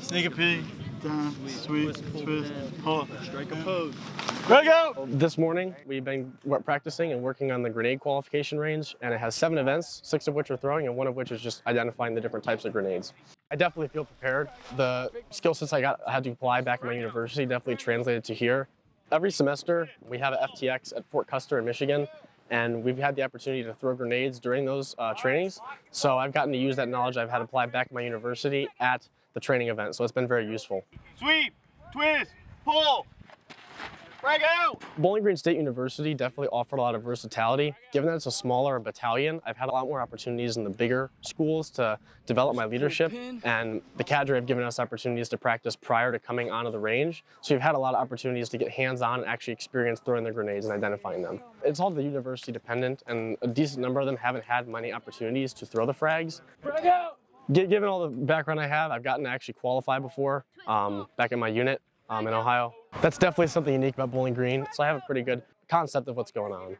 Sneak a peek, down, sweep, twist, pull. Strike a pose. Ready, go! This morning, we've been practicing and working on the grenade qualification range, and it has 7 events, 6 of which are throwing, and 1 of which is just identifying the different types of grenades. I definitely feel prepared. The skill sets I had to apply back in my university definitely translated to here. Every semester, we have an FTX at Fort Custer in Michigan, and we've had the opportunity to throw grenades during those trainings. So I've gotten to use that knowledge I've had applied back in my university at the training event, so it's been very useful. Sweep, twist, pull. Break out! Bowling Green State University definitely offered a lot of versatility. Given that it's a smaller battalion, I've had a lot more opportunities in the bigger schools to develop my leadership, and the cadre have given us opportunities to practice prior to coming onto the range. So we've had a lot of opportunities to get hands-on and actually experience throwing the grenades and identifying them. It's all the university dependent, and a decent number of them haven't had many opportunities to throw the frags. Break out! Given all the background I have, I've gotten to actually qualify before back in my unit in Ohio. That's definitely something unique about Bowling Green, so I have a pretty good concept of what's going on.